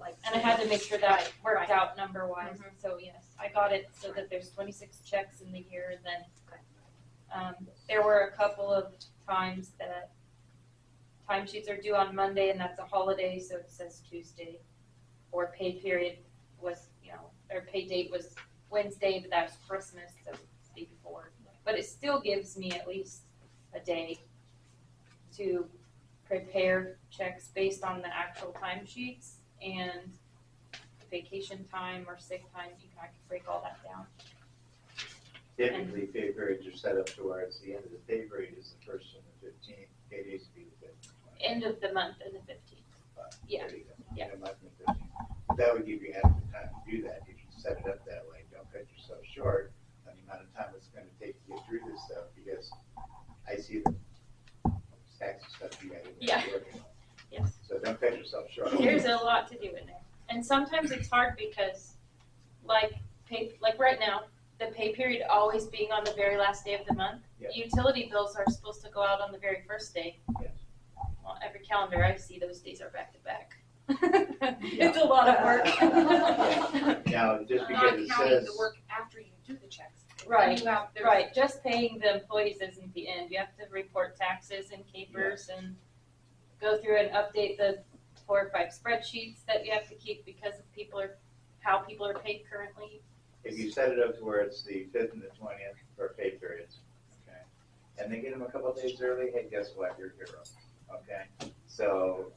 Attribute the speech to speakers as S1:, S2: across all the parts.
S1: like.
S2: And I had to make sure that worked
S1: Right.
S2: out number-wise,
S1: Mhm.
S2: so yes, I got it so that there's 26 checks in the year, and then, there were a couple of times that timesheets are due on Monday, and that's a holiday, so it says Tuesday. Or pay period was, or pay date was Wednesday, but that's Christmas, so it's the day before. But it still gives me at least a day to prepare checks based on the actual timesheets and vacation time or sick time. I can break all that down.
S3: Typically, pay periods are set up to where it's the end of the pay period is the first and the 15th, pay days would be the 5th.
S2: End of the month and the 15th. Yeah.
S3: There you go.
S2: Yeah.
S3: End of month and the 15th. That would give you ample time to do that if you set it up that way. Don't cut yourself short on the amount of time it's going to take to get through this stuff, because I see the stacks of stuff you guys are working on.
S2: Yes.
S3: So don't cut yourself short.
S2: There's a lot to do in there. And sometimes it's hard because like right now, the pay period always being on the very last day of the month.
S3: Yeah.
S2: Utility bills are supposed to go out on the very first day.
S3: Yes.
S2: Well, every calendar I see, those days are back to back. It's a lot of work.
S3: Now, just
S1: Not
S3: because it
S1: counting
S3: says.
S1: the work after you do the checks.
S2: Right,
S1: You have the-
S2: right. Just paying the employees isn't the end. You have to report taxes and capers and go through and update the 4 or 5 spreadsheets that you have to keep because of how people are paid currently.
S3: If you set it up to where it's the 5th and the 20th for pay periods, okay, and they get them a couple of days early, hey, guess what, you're a hero, okay? So,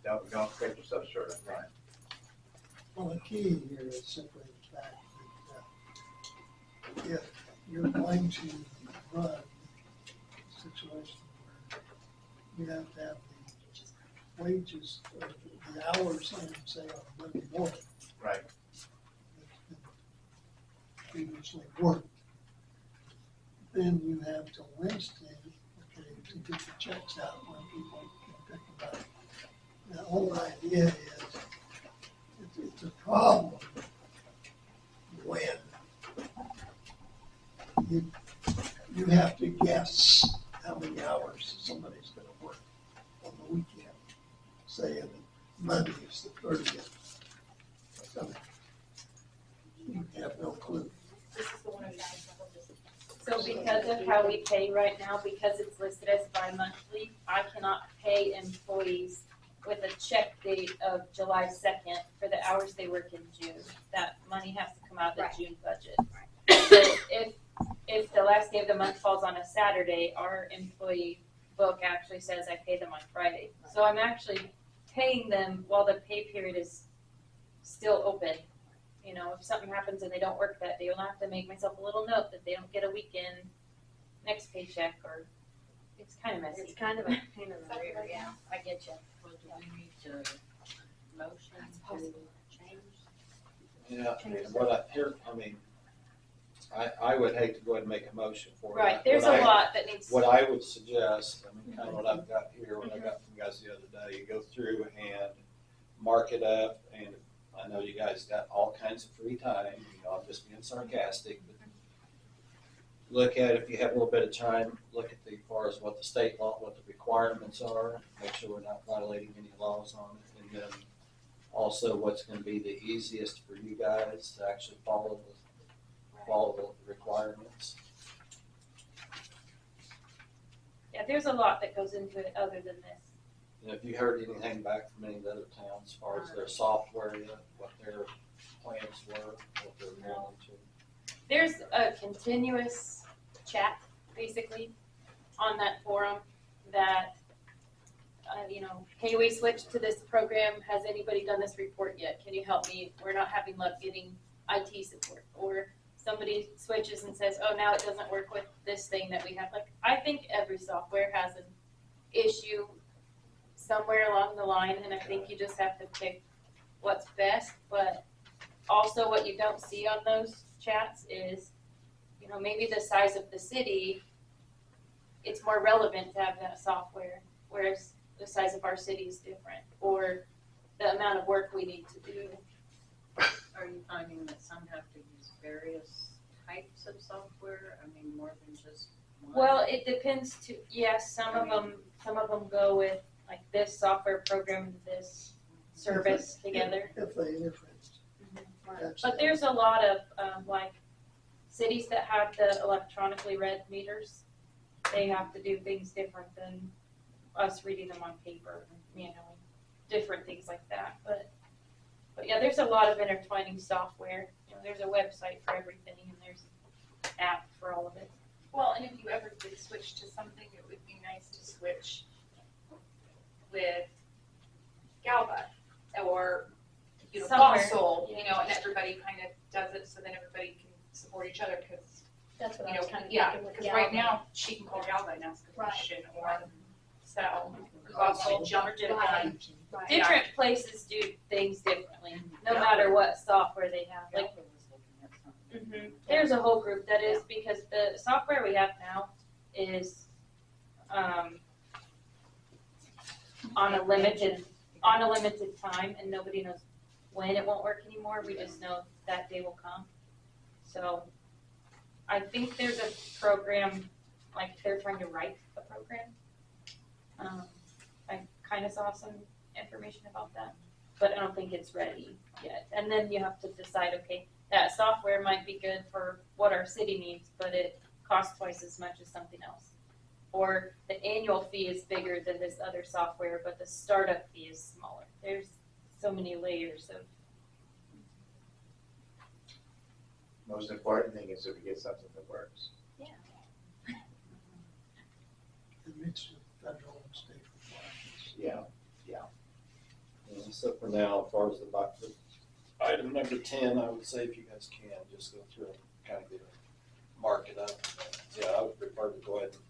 S3: don't cut yourself short on time.
S4: Well, the key here is simply the fact that if you're going to run a situation where you have to have the wages, or the hours in, say, on Monday morning,
S3: Right.
S4: previously worked, then you have till Wednesday, okay, to get the checks out when people can pick them up. The whole idea is, it's a problem when you have to guess how many hours somebody's gonna work on the weekend. Say, and Monday is the 30th. You have no clue.
S2: So because of how we pay right now, because it's listed as bi-monthly, I cannot pay employees with a check date of July 2nd for the hours they work in June. That money has to come out of the
S1: Right.
S2: June budget. So if the last day of the month falls on a Saturday, our employee book actually says I pay them on Friday. So I'm actually paying them while the pay period is still open. If something happens and they don't work that day, I'll have to make myself a little note that they don't get a weekend next paycheck, or it's kind of messy.
S1: It's kind of a pain in the rear, yeah, I get you.
S5: Well, do we need to motion
S2: That's
S5: to
S2: possible.
S5: change?
S6: Yeah, I would hate to go ahead and make a motion for it.
S2: Right, there's
S6: What
S2: a
S6: I-
S2: lot that needs.
S6: What I would suggest, kind of what I've got here, what I got from you guys the other day, you go through and mark it up, and I know you guys got all kinds of free time, I'm just being sarcastic, but look at, if you have a little bit of time, look at as far as what the state law, what the requirements are, make sure we're not violating any laws on it, and then also what's gonna be the easiest for you guys to actually follow the requirements.
S2: Yeah, there's a lot that goes into it other than this.
S6: And if you heard anything back from any of the other towns as far as their software yet, what their plans were, what they're going to.
S2: There's a continuous chat, basically, on that forum that, hey, we switched to this program. Has anybody done this report yet? Can you help me? We're not having luck getting IT support. Or somebody switches and says, oh, now it doesn't work with this thing that we have. Like, I think every software has an issue somewhere along the line, and I think you just have to pick what's best. But also what you don't see on those chats is, maybe the size of the city, it's more relevant to have that software, whereas the size of our city is different, or the amount of work we need to do.
S5: Are you finding that some have to use various types of software? I mean, more than just one?
S2: Well, it depends some of them go with like this software program, this service together.
S4: If they interface. That's
S2: But there's a lot of, like, cities that have the electronically read meters, they have to do things different than us reading them on paper, manually, different things like that, but yeah, there's a lot of intertwining software, you know, there's a website for everything, and there's an app for all of it.
S1: Well, and if you ever did switch to something, it would be nice to switch with Galva or, you know,
S2: Somewhere.
S1: Console, you know, and everybody kind of does it so then everybody can support each other because,
S7: That's what
S1: you
S7: I
S1: know,
S7: was kind of
S1: yeah,
S7: thinking with
S1: because right
S7: Galva.
S1: now she can call Galva and ask a
S7: Right.
S1: question or, so,
S2: Console,
S1: jump
S2: or
S1: to
S2: Gemini.
S7: Right.
S2: Different places do things differently, no
S5: Yeah.
S2: matter what software they have, like,
S5: Galva was looking at something.
S2: there's a whole group that is, because the software we have now is, on a limited time, and nobody knows when it won't work anymore, we just know that day will come. So, I think there's a program, like, they're trying to write a program. I kinda saw some information about that, but I don't think it's ready yet. And then you have to decide, okay, that software might be good for what our city needs, but it costs twice as much as something else. Or the annual fee is bigger than this other software, but the startup fee is smaller. There's so many layers of,
S3: Most important thing is that we get something that works.
S4: It meets the federal and state requirements.
S3: Yeah.
S6: And so for now, as far as the item number 10, I would say if you guys can, just go through and kind of get a mark it up. Yeah, I would prefer to go ahead and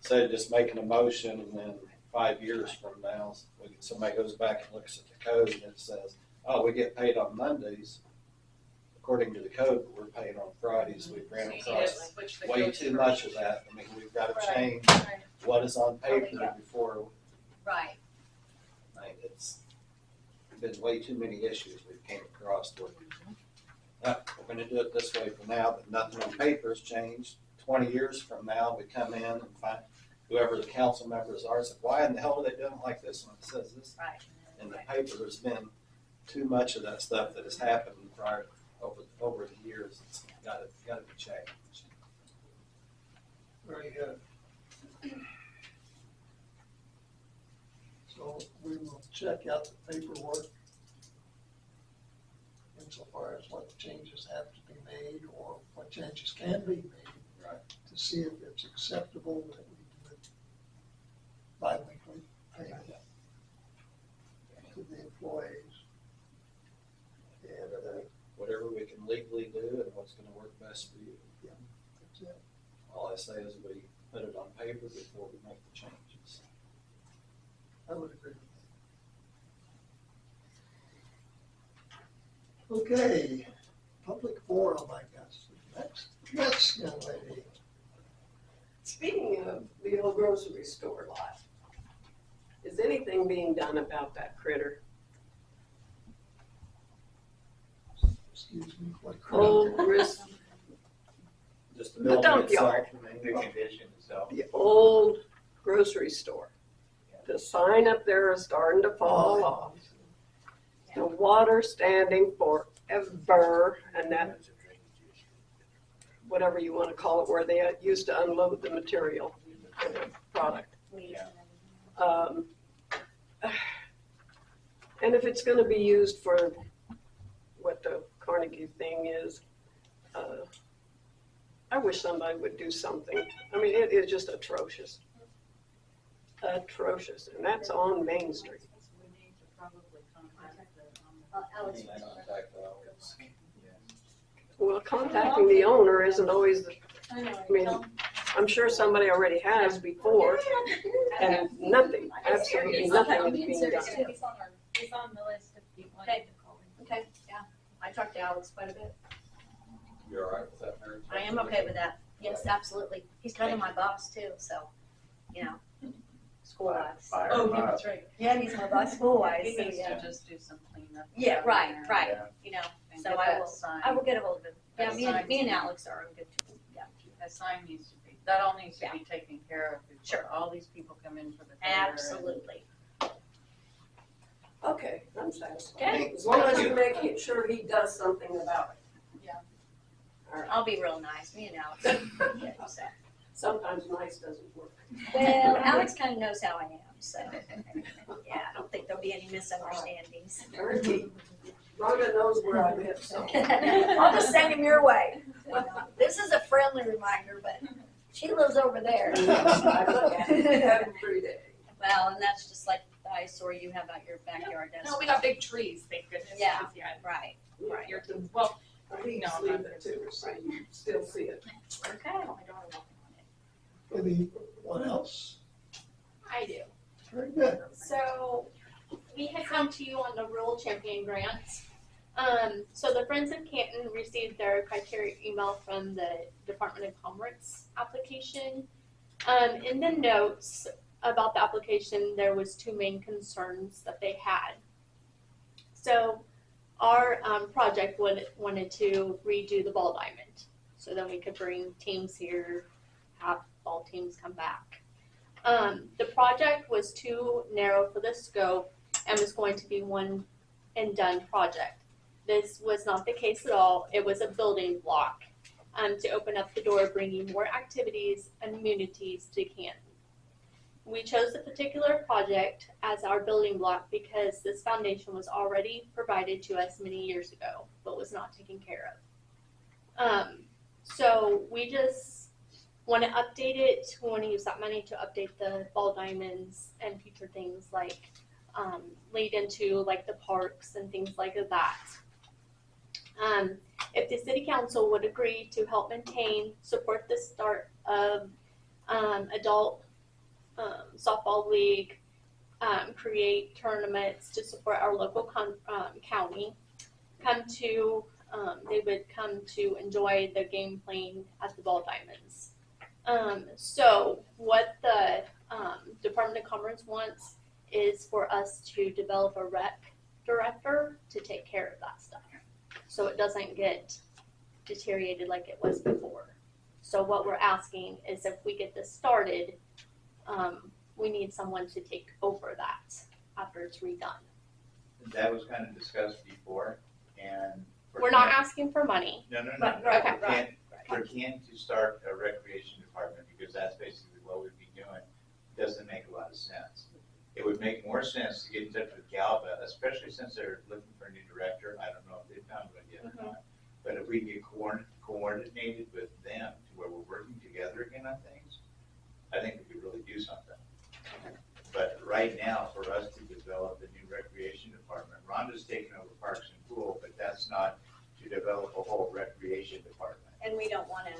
S6: say just making a motion, and then 5 years from now, somebody goes back and looks at the code and it says, oh, we get paid on Mondays. According to the code, we're paying on Fridays. We've
S1: so
S6: ran
S1: you need to
S6: across
S1: switch the
S6: way
S1: codes
S6: too
S1: first.
S6: much of that. I mean, we've got to
S1: Right.
S6: change
S1: Right.
S6: what is on paper
S7: yeah.
S6: before,
S7: Right.
S6: I mean, it's been way too many issues we've came across where, we're gonna do it this way for now, but nothing on paper's changed. 20 years from now, we come in and find whoever the council members are, say, why in the hell are they doing it like this when it says this?
S7: Right.
S6: In the paper, there's been too much of that stuff that has happened over the years. It's gotta be changed.
S4: Very good. So we will check out the paperwork insofar as what changes have to be made or what changes can be made.
S6: Right.
S4: To see if it's acceptable that we do it bi-weekly payment to the employees. And
S6: Whatever we can legally do and what's gonna work best for you.
S4: that's it.
S6: All I say is we put it on paper before we make the changes.
S4: I would agree with that. Okay, public forum, I guess. Next young lady.
S8: Speaking of the old grocery store lot, is anything being done about that critter?
S4: Excuse me, what?
S8: Old
S6: Just
S8: The dump yard.
S3: The condition itself.
S8: the old grocery store. The sign up there is starting to fall off. The water standing forever, and that, whatever you want to call it, where they used to unload the material, the product. And if it's gonna be used for what the Carnegie thing is, I wish somebody would do something. I mean, it is just atrocious. Atrocious, and that's on Main Street.
S5: We need to probably contact the,
S7: Alex.
S6: Contact the office.
S8: Well, contacting the owner isn't always,
S2: I know,
S8: I mean, I'm sure somebody already has before, and nothing, absolutely nothing is being done.
S2: It's on the list of people I
S7: Okay.
S2: need to call.
S7: Okay, yeah. I talked to Alex quite a bit.
S6: You're all right with that, Mary?
S7: I am okay with that. Yes, absolutely. He's kind of my boss too, so, you know, school-wise.
S3: Fire
S1: Oh,
S3: them
S1: yeah,
S3: up.
S1: that's right.
S7: Yeah, he's my boss school-wise,
S5: he
S7: so
S5: needs
S7: yeah.
S5: to just do some cleanup.
S7: Yeah, right,
S5: around
S7: right,
S3: Yeah.
S7: you know,
S5: And
S7: so
S5: get
S7: I
S5: that
S7: will,
S5: sign.
S7: I will get a hold of him. Yeah,
S5: That
S7: me and
S5: sign.
S7: Alex are on good terms, yeah.
S5: That sign needs to be, that all needs to
S7: Yeah.
S5: be taken care of
S7: Sure.
S5: before all these people come in for the fair. and-
S7: Absolutely.
S8: Okay, I'm satisfied.
S7: Okay.
S8: As long as you make it sure he does something about it.
S7: I'll be real nice, me and Alex. Yeah, so.
S8: Sometimes nice doesn't work.
S7: Well, Alex kind of knows how I am, so, yeah, I don't think there'll be any misunderstandings.
S8: Guaranteed. Rhonda knows where I live, so.
S7: I'll just send him your way. This is a friendly reminder, but she lives over there.
S8: I look at it every day.
S7: Well, and that's just like the eyesore you have out your backyard, that's.
S1: No, we got big trees, thank goodness.
S7: Yeah.
S1: Yeah,
S7: Right, right.
S1: your team, well,
S8: The leaves
S1: No,
S8: leave
S1: not
S8: it too, so you still see it.
S7: Okay.
S1: my daughter working on it.
S4: Anyone else?
S2: I do.
S4: Very good.
S2: So we had come to you on the Rural Champion Grant. So the Friends of Canton received their criteria email from the Department of Commerce application. In the notes about the application, there was two main concerns that they had. So our project wanted to redo the ball diamond, so then we could bring teams here, have ball teams come back. The project was too narrow for the scope and was going to be one and done project. This was not the case at all. It was a building block to open up the door, bringing more activities and amenities to Canton. We chose the particular project as our building block because this foundation was already provided to us many years ago, but was not taken care of. So we just want to update it. We want to use that money to update the ball diamonds and future things like lead into like the parks and things like that. If the city council would agree to help maintain, support the start of adult softball league, create tournaments to support our local county, they would come to enjoy the game playing at the ball diamonds. So what the Department of Commerce wants is for us to develop a rec director to take care of that stuff, so it doesn't get deteriorated like it was before. So what we're asking is if we get this started, we need someone to take over that after it's redone.
S3: That was kind of discussed before, and.
S2: We're not asking for money.
S3: No.
S7: Right,
S2: okay,
S3: For Ken to start a recreation department, because that's basically what we'd be doing, doesn't make a lot of sense. It would make more sense to get in touch with Galva, especially since they're looking for a new director. I don't know if they've found one yet or not. But if we can get coordinated with them to where we're working together again on things, I think we could really do something. But right now, for us to develop a new recreation department, Rhonda's taking over Parks and Pool, but that's not to develop a whole recreation department.
S7: And we don't wanna,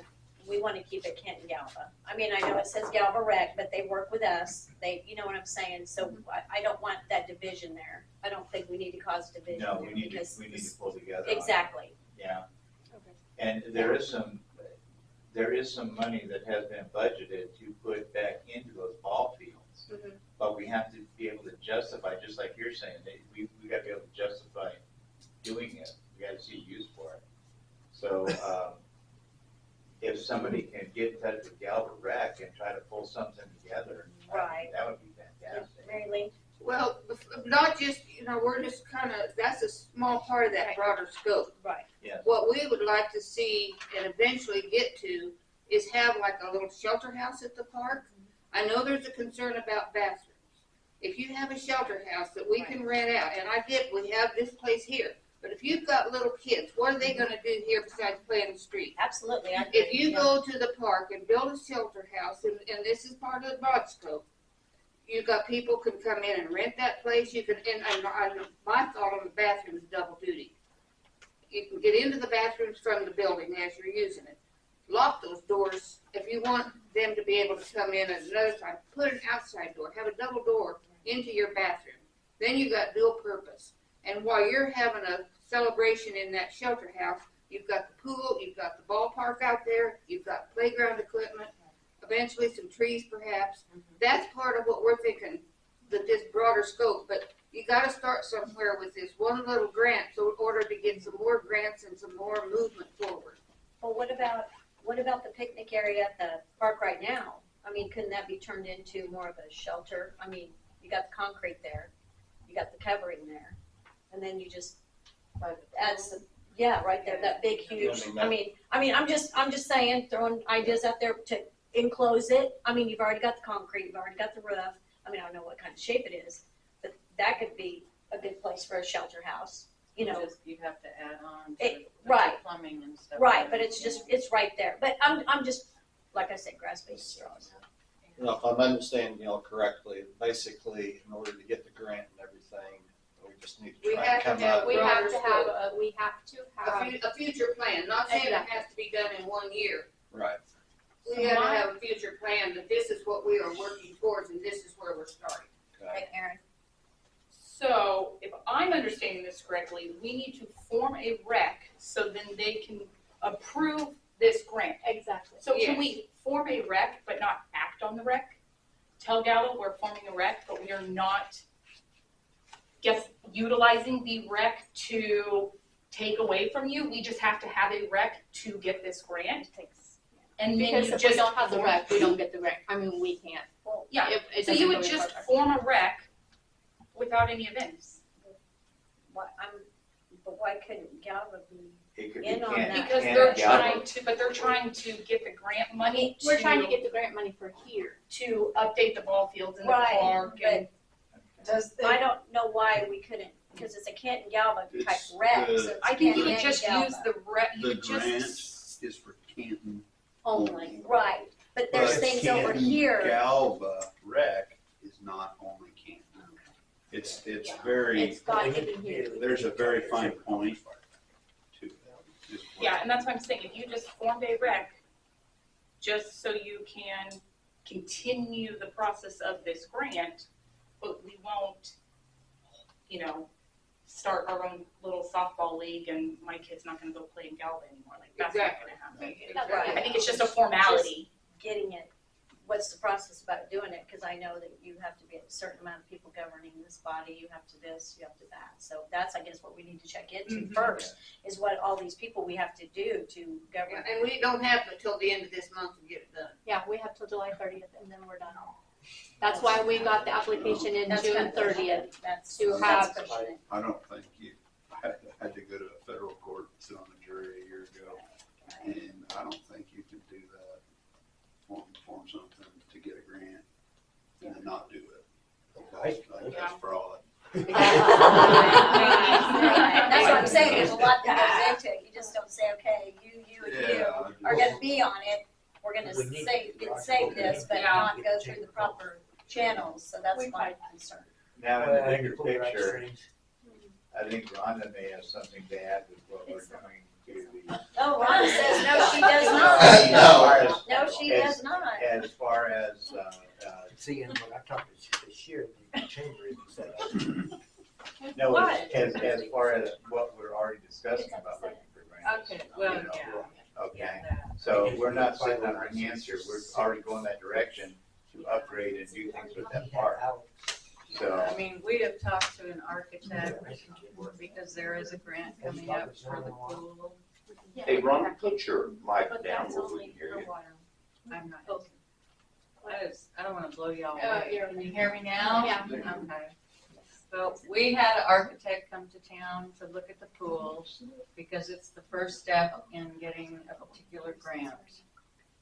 S7: we wanna keep it Canton Galva. I mean, I know it says Galva Rec, but they work with us, you know what I'm saying? So I don't want that division there. I don't think we need to cause division
S3: No,
S7: there
S3: we need
S7: because
S3: to pull together. on it.
S7: exactly.
S3: Yeah.
S2: Okay.
S3: And there is some money that has been budgeted to put back into those ball fields.
S2: Mhm.
S3: But we have to be able to justify, just like you're saying, that we gotta be able to justify doing it. We gotta see use for it. So, if somebody can get in touch with Galva Rec and try to pull something together,
S7: Right.
S3: that would be fantastic.
S7: Mary Lee?
S9: Well, not just, we're just that's a small part of that broader scope.
S7: Right.
S3: Yes.
S9: What we would like to see and eventually get to is have like a little shelter house at the park. I know there's a concern about bathrooms. If you have a shelter house that we can rent out, and I get, we have this place here, but if you've got little kids, what are they gonna do here besides play in the street?
S7: Absolutely. I
S9: If
S7: agree.
S9: you
S7: Yeah.
S9: go to the park and build a shelter house, and this is part of the broad scope, you've got people can come in and rent that place, you can, and my thought on the bathroom is double duty. You can get into the bathrooms from the building as you're using it. Lock those doors, if you want them to be able to come in at another time, put an outside door, have a double door into your bathroom. Then you got dual purpose. And while you're having a celebration in that shelter house, you've got the pool, you've got the ballpark out there, you've got playground equipment, eventually some trees perhaps. That's part of what we're thinking, that this broader scope, but you gotta start somewhere with this one little grant, so in order to get some more grants and some more movement forward.
S7: Well, what about the picnic area at the park right now? I mean, couldn't that be turned into more of a shelter? I mean, you got the concrete there. you got the covering there. And then you just add some, yeah, right there, that big huge, I mean, I'm just saying, throwing ideas out there to enclose it. I mean, you've already got the concrete, you've already got the roof. I mean, I don't know what kind of shape it is, but that could be a good place for a shelter house, you know.
S5: You have to add on
S7: It-
S5: to
S7: right.
S5: plumbing and stuff.
S7: Right, but it's right there. But I'm just, like I said, grasping at straws.
S6: You know, if I'm understanding y'all correctly, basically, in order to get the grant and everything, we just need to
S9: We
S6: try
S9: have
S6: and
S9: to
S6: come
S9: have-
S6: up.
S1: We
S9: Well,
S1: have to have,
S9: understood.
S1: we have to have.
S9: A future plan, not saying it
S1: Exactly.
S9: has to be done in 1 year.
S6: Right.
S9: We
S1: So
S9: gotta
S1: my-
S9: have a future plan, that this is what we are working towards and this is where we're starting.
S6: Okay.
S7: Right, Aaron?
S1: So if I'm understanding this correctly, we need to form a rec so then they can approve this grant.
S2: Exactly.
S1: So
S9: Yes.
S1: can we form a rec but not act on the rec? Tell Gallo we're forming a rec, but we are not utilizing the rec to take away from you. We just have to have a rec to get this grant. And then
S2: Because
S1: you
S2: if we
S1: just
S2: don't have the rec, we don't get the grant. I mean, we can't.
S1: Yeah,
S2: It
S1: so
S2: doesn't
S1: you
S2: go
S1: would
S2: in
S1: just
S2: contract.
S1: form a rec without any events.
S7: But why couldn't Galva be?
S3: It could be
S7: In on
S3: Kent-
S7: that.
S1: Because
S3: Kent
S1: they're
S3: Gallo.
S1: trying to, but they're trying to get the grant money
S2: We're trying to get the grant money for here.
S1: to update the ball fields in the
S7: Right,
S1: park and.
S8: Does
S7: I don't know why we couldn't, because it's a Kent and Galva type
S10: It's
S7: rec,
S10: the-
S7: so it's
S1: I think you
S7: Kent
S1: would
S7: and
S1: just
S7: Galva.
S1: use the rec, you
S10: The
S1: could
S10: grant
S1: just.
S10: is for Canton
S2: Only.
S7: Right, but there's
S10: But
S7: things over
S10: Canton
S7: here.
S10: Galva rec is not only Canton. It's very,
S2: It's got hidden here.
S10: there's a very fine point to it. is what-
S1: Yeah, and that's what I'm saying, if you just formed a rec, just so you can continue the process of this grant, but we won't, start our own little softball league and my kid's not gonna go play in Galva anymore, like, that's not gonna happen.
S7: Right.
S1: I think it's just a formality.
S7: Getting it, what's the process about doing it, because I know that you have to be a certain amount of people governing this body, you have to this, you have to that. So that's, I guess, what we need to check into
S1: Mhm.
S7: first, is what all these people we have to do to govern.
S9: And we don't have until the end of this month to get it done.
S2: Yeah, we have till July 30th and then we're done. That's why we got the application in
S7: That's
S2: June
S7: kind of
S2: 30th.
S7: That's
S2: to
S7: that's
S2: have-
S7: pushing it.
S10: I don't think I had to go to a federal court and sit on a jury a year ago. And I don't think you can do that, form something to get a grant and then not do it. I think that's fraud.
S7: That's what I'm saying, there's a lot that goes into it, you just don't say, okay, you and you
S10: Yeah,
S7: are gonna be on it, we're gonna save this, but not go through the proper channels, so that's my concern.
S3: Now, in the bigger picture, I think Rhonda may have something to add with what we're doing to the.
S7: Oh, Rhonda says, no, she does
S3: As
S7: not.
S3: far as-
S7: No, she does not.
S3: As far as,
S11: See, and when I talked to this year, the chamber even said,
S3: no,
S7: What?
S3: as far as what we're already discussing about looking for grants.
S5: Okay, well,
S3: you know,
S5: yeah.
S3: Okay, so we're not sitting on our hands here, we're already going that direction to upgrade and do things with that park. So,
S5: I mean, we have talked to an architect because there is a grant coming up for the pool.
S12: Hey, Ron, put your mic
S2: But
S12: down
S2: that's
S12: where we
S2: only
S12: can hear
S2: for
S12: you.
S2: water.
S5: I'm not. I don't wanna blow y'all
S1: Oh,
S5: away.
S1: you're-
S5: Can you hear me now?
S2: Yeah.
S5: Okay. So we had an architect come to town to look at the pool because it's the first step in getting a particular grant.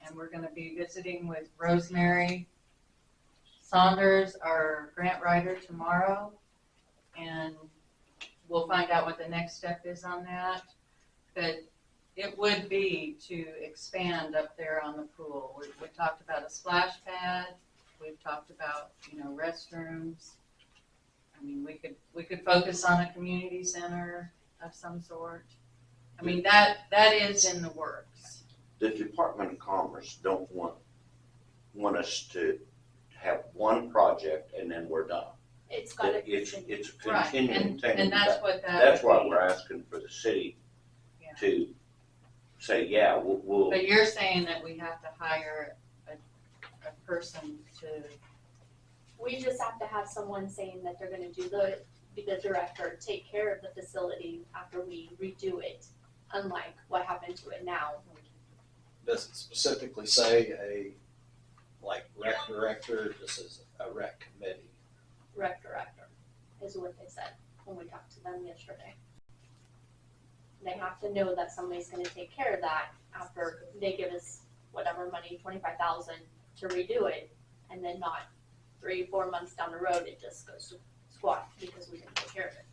S5: And we're gonna be visiting with Rosemary Saunders, our grant writer, tomorrow. And we'll find out what the next step is on that. But it would be to expand up there on the pool. We talked about a splash pad. We've talked about, restrooms. I mean, we could focus on a community center of some sort. I mean, that is in the works.
S12: The Department of Commerce don't want us to have one project and then we're done.
S2: It's gotta.
S12: It's a
S5: Right,
S12: continuing thing.
S5: and that's what that
S12: That's
S5: would
S12: why
S5: be.
S12: we're asking for the city
S5: Yeah.
S12: to say, yeah, we'll,
S5: But you're saying that we have to hire a person to,
S2: We just have to have someone saying that they're gonna do the director, take care of the facility after we redo it, unlike what happened to it now.
S6: Does it specifically say rec director, this is a rec committee?
S2: Rec director. is what they said when we talked to them yesterday. They have to know that somebody's gonna take care of that after they give us whatever money, 25,000 to redo it, and then not 3-4 months down the road, it just goes to squat because we didn't take care of it.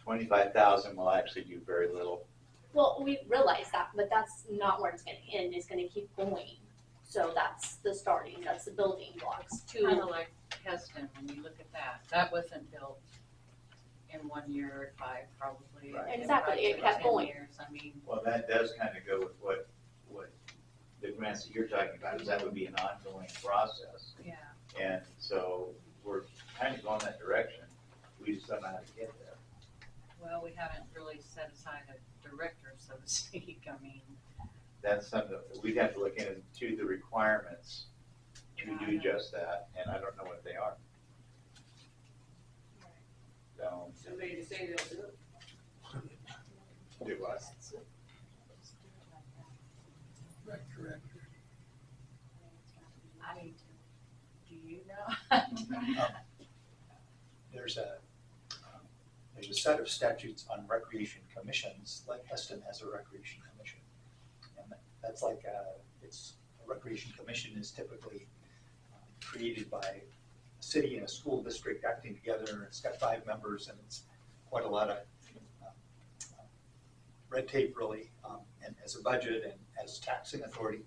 S3: 25,000 will actually do very little.
S2: Well, we realize that, but that's not where it's gonna end, it's gonna keep going. So that's the starting, that's the building blocks
S5: Kind
S2: to,
S5: of like Heston, when you look at that, that wasn't built in 1 year or 5 probably.
S3: Right.
S5: and
S2: Exactly,
S5: 5
S2: it
S5: to
S2: kept
S5: 10
S2: going.
S5: years. I mean,
S3: Well, that does kind of go with what the grants that you're talking about, is that would be an ongoing process.
S5: yeah.
S3: And so we're kind of going that direction. We just don't know how to get there.
S5: Well, we haven't really set aside a director, so to speak. I mean,
S3: That's something, we'd have to look into the requirements to do just that, and I don't know what they are. So,
S9: Somebody to say they'll do it.
S3: do what?
S4: Rec director.
S5: I need to. Do you know?
S13: There's a set of statutes on recreation commissions, like Heston has a recreation commission. And that's like, a recreation commission is typically created by a city and a school district acting together. It's got 5 members and it's quite a lot of red tape really, and as a budget and as taxing authority.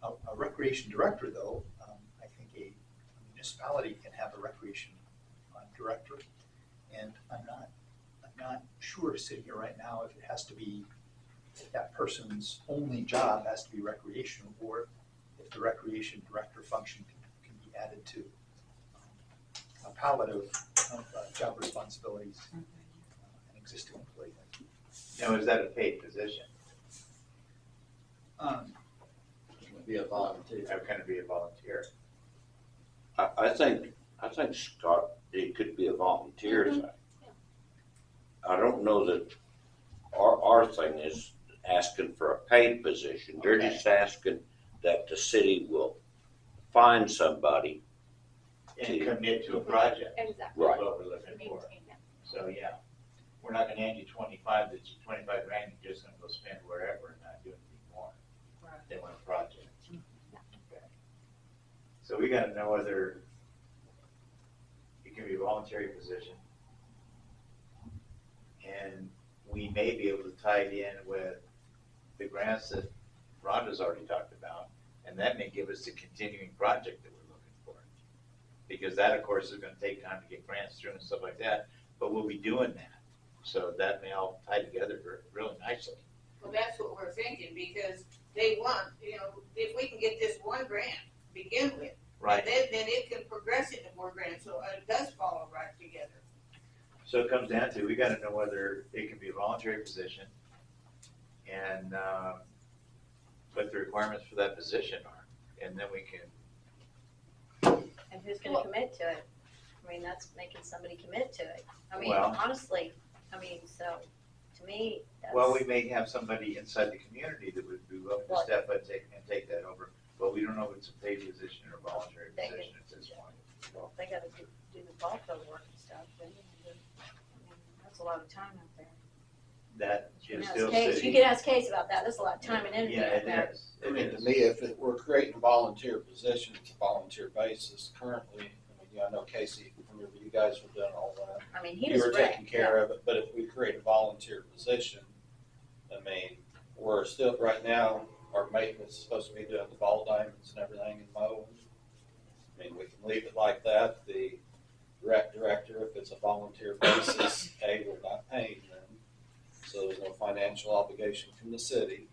S13: A recreation director though, I think a municipality can have a recreation director. And I'm not sure sitting here right now if it has to be, if that person's only job has to be recreation, or if the recreation director function can be added to a palette of job responsibilities an existing employee.
S3: Now, is that a paid position?
S6: Be a volunteer.
S3: How can it be a volunteer?
S12: I think, Scott, it could be a volunteer thing. I don't know that our thing is asking for a paid position. They're
S3: Okay.
S12: just asking that the city will find somebody.
S3: And commit to a project,
S2: exactly.
S12: Right.
S3: is what we're looking for.
S2: Maintain that.
S3: So, yeah, we're not gonna hand you 25, that's 25 grand, you're just gonna go spend wherever and not do anything more.
S5: Right.
S3: They want a project. Okay. So we gotta know whether it can be a voluntary position. And we may be able to tie it in with the grants that Rhonda's already talked about, and that may give us the continuing project that we're looking for. Because that, of course, is gonna take time to get grants through and stuff like that, but we'll be doing that. So that may all tie together really nicely.
S9: Well, that's what we're thinking, because they want, if we can get this one grant to begin with,
S3: Right.
S9: then it can progress into more grants, so it does follow right together.
S3: So it comes down to, we gotta know whether it can be a voluntary position and, what the requirements for that position are. And then we can,
S7: And who's gonna commit to it? I mean, that's making somebody commit to it. I mean,
S3: Well-
S7: honestly, so, to me, that's.
S3: well, we may have somebody inside the community that would be willing to
S7: Well-
S3: step up and take that over. But we don't know if it's a paid position or a voluntary
S7: They
S3: position at this point.
S7: Well, if they gotta do the ball field work and stuff, then, that's a lot of time out there.
S3: That
S7: You
S3: is
S7: can
S3: still
S7: ask Case,
S3: city.
S7: you can ask Case about that, that's a lot of time and energy
S3: Yeah,
S7: out
S3: it
S7: there.
S3: is.
S6: I
S3: It
S6: mean, to
S3: is.
S6: me, if we're creating a volunteer position, it's a volunteer basis currently. I mean, I know Casey, whenever you guys were doing all that,
S7: I mean, he
S6: you
S7: was
S6: were
S7: great.
S6: taking care of it, but if we create a volunteer position, I mean, we're still, right now, our maintenance is supposed to be doing the ball diamonds and everything and mowing. I mean, we can leave it like that. The rec director, if it's a volunteer basis, hey, we're not paying them. So there's no financial obligation from the city.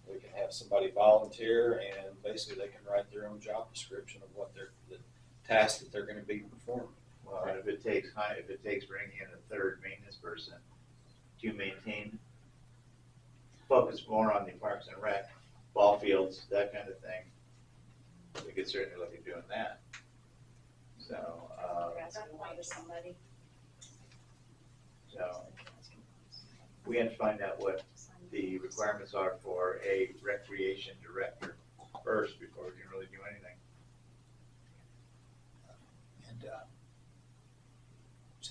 S6: We can have somebody volunteer and basically they can write their own job description of what the task that they're gonna be performing.
S3: Well, and if it takes bringing in a third maintenance person to maintain, focus more on the parks and rec, ball fields, that kind of thing, we could certainly look at doing that. So,
S7: They're asking why to somebody.
S3: we have to find out what the requirements are for a recreation director first before we can really do anything.
S13: And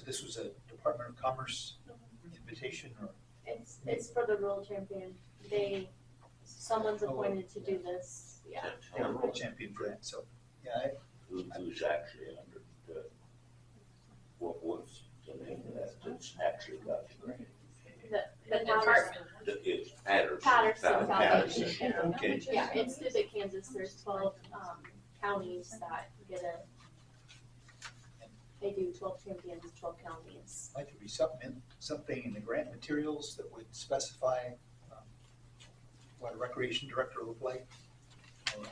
S13: So this was a Department of Commerce invitation or?
S2: It's for the World Champion. Someone's appointed to do this, yeah.
S13: Yeah, World Champion grant, so, yeah,
S12: Who's actually under the, what's the name of that that's actually got the grant?
S2: The department,
S12: It's Patterson.
S2: Patterson
S12: Patterson,
S2: Foundation.
S12: okay.
S2: Yeah, it's through the Kansas, there's 12 counties that get they do 12 champions, 12 counties.
S13: might there be something in the grant materials that would specify what a recreation director look like? Or,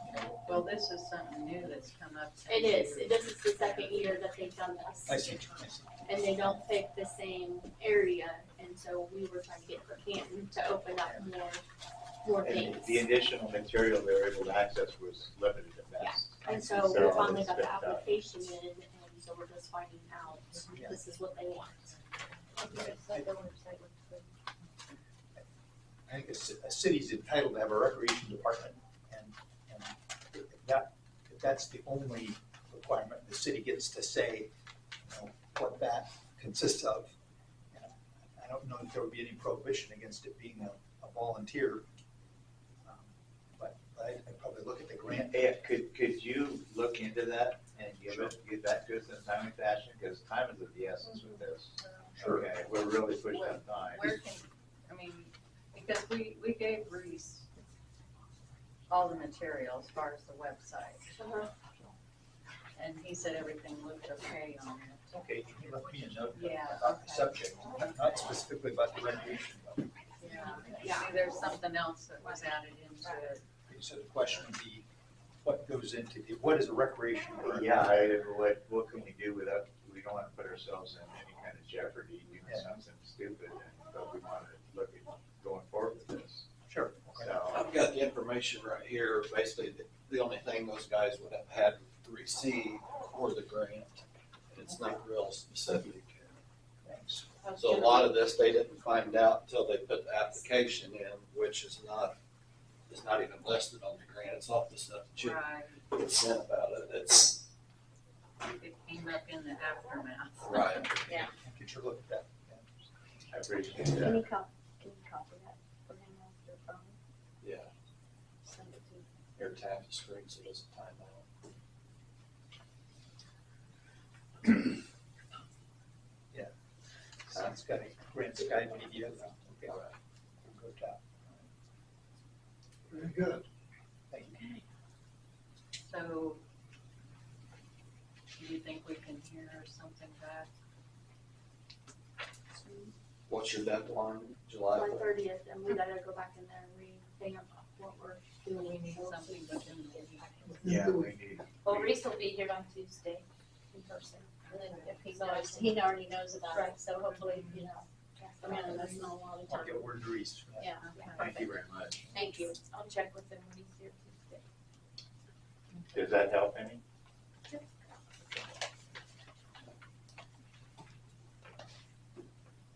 S13: you know,
S5: Well, this is something new that's come up. since
S2: It is,
S5: you-
S2: this is the second year that they've done this.
S13: I see.
S2: And they don't pick the same area, and so we were trying to get Canton to open up more
S3: And
S2: things.
S3: the additional material they were able to access was limited at best.
S2: And so we finally got the application in, and so we're just finding out, this is what they want.
S13: I think a city's entitled to have a recreation department, and if that's the only requirement, the city gets to say, you know, what that consists of. And I don't know if there would be any prohibition against it being a volunteer, but I'd probably look at the grant.
S3: Hey, could you look into that and get that to us in a timely fashion, because time is of the essence with this.
S13: Sure.
S3: Okay, we're really pushing on time.
S5: Where can, I mean, because we gave Reese all the material as far as the website, and he said everything looked okay on it.
S13: Okay, you left me a note
S5: Yeah,
S13: about the
S5: okay.
S13: subject, not specifically about the recreation.
S5: Yeah, see, there's something else that was added into it.
S13: So the question would be, what goes into, what is a recreation department?
S3: Yeah, what can we do without, we don't want to put ourselves in any kind of jeopardy doing something stupid, but we want to look at going forward with this.
S13: Sure. Okay.
S3: So,
S6: I've got the information right here. Basically, the only thing those guys would have had to receive for the grant. It's not real specific.
S13: Thanks.
S6: So a lot of this, they didn't find out until they put the application in, which is not even listed on the grant. It's off the stuff that you
S5: Right,
S6: get sent about it. It's,
S5: it came up in the aftermath.
S6: right.
S13: Get your look at that.
S3: I appreciate
S2: Can
S3: that.
S2: you copy that for him off your phone?
S6: Yeah.
S2: Send it to
S6: Here, tap the screen so it doesn't time out.
S13: It's got a grant Sky media. Okay. We'll go tap.
S4: Very good.
S13: Thank you.
S5: So, do you think we can hear something back?
S6: What's your deadline? July?
S2: July 30th, and we gotta go back in there and revamp what we're
S5: Do
S2: doing.
S5: we need something within the week?
S3: Yeah, we need.
S2: Well, Reese will be here on Tuesday in person, and then if he knows,
S7: He already knows about it,
S2: Right.
S7: so hopefully, you know,
S2: Amanda, that's not a lot of
S13: I'll
S2: time.
S13: get word to Reese.
S2: Yeah,
S3: Thank you very much.
S2: thank you. I'll check with him when he's here Tuesday.
S3: Does that help any?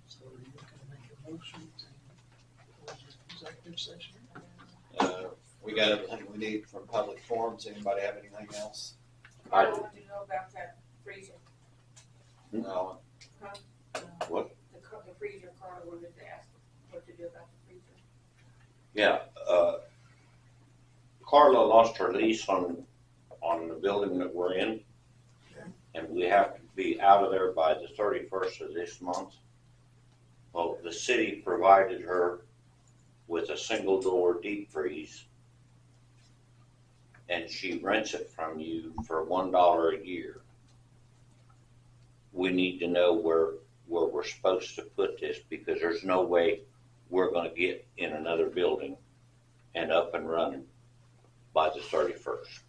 S4: So are you gonna make a motion to close this executive session?
S6: We got everything we need from public forums. Anybody have anything else?
S12: I,
S9: I want to know about that freezer,
S6: No.
S12: What?
S9: the freezer, Carla wanted to ask what to do about the freezer.
S12: yeah, Carla lost her lease on the building that we're in. And we have to be out of there by the 31st of this month. Well, the city provided her with a single door deep freeze. And she rents it from you for $1 a year. We need to know where we're supposed to put this, because there's no way we're gonna get in another building and up and running by the 31st.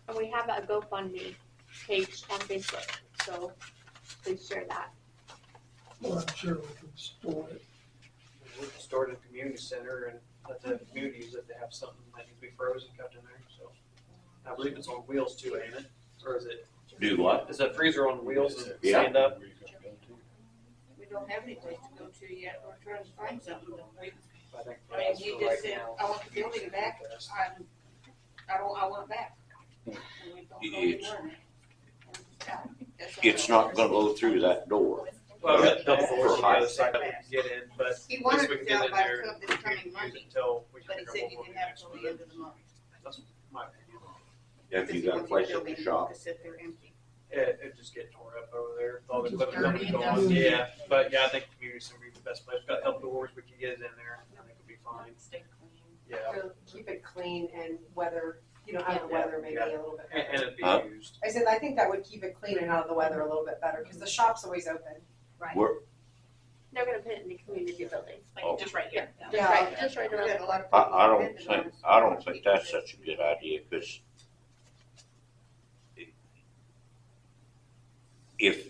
S2: And we have a GoFundMe page on Facebook, so please share that.
S4: Well, I'm sure we can store it.
S14: We can store it in the community center and let the community use it if they have something that needs to be frozen, kept in there, so. I believe it's on wheels too, ain't it? Or is it,
S12: Do what?
S14: is that freezer on wheels and
S12: Yeah.
S14: stand up?
S9: We don't have any place to go to yet, we're trying to find something.
S14: I think
S9: I mean, you just said, I want the building back, I want it back. And we don't know
S12: It's-
S9: anymore.
S12: it's not gonna go through that door.
S14: Well,
S12: Yeah.
S14: that double doors on the other side that we can get in, but
S9: He
S14: at
S9: wanted
S14: least we
S9: to
S14: can get
S9: sell
S14: in
S9: by
S14: there.
S9: the club this coming
S14: Use
S9: Monday,
S14: it until we
S9: but
S14: can
S9: he
S14: figure
S9: said
S14: out
S9: you
S14: what
S9: can
S14: we're
S9: have
S14: next
S9: till
S14: with
S9: the end
S14: it.
S9: of the month.
S14: That's my opinion.
S12: If you got a place at the shop.
S9: To sit there empty.
S14: It just get tore up over there. All the
S4: Just
S14: equipment
S9: dirty
S14: coming
S9: and
S14: and going.
S4: dusty.
S14: Yeah, but yeah, I think community center would be the best place. We've got double doors, we can get it in there. I think it'll be fine.
S2: Stay clean.
S14: Yeah,
S15: We'll keep it clean and weather, out of the
S14: Yeah.
S15: weather maybe
S14: Yeah.
S15: a little bit
S14: and
S15: better.
S14: it'd be
S12: Huh?
S14: used.
S15: I said, I think that would keep it clean and out of the weather a little bit better, because the shop's always open.
S2: They're gonna put it in the community building,
S12: Oh.
S2: like just right here.
S15: Yeah.
S2: Just right
S9: We
S2: around.
S9: had a lot of
S12: I
S9: people depended on us.
S12: I don't think that's such a good idea, because if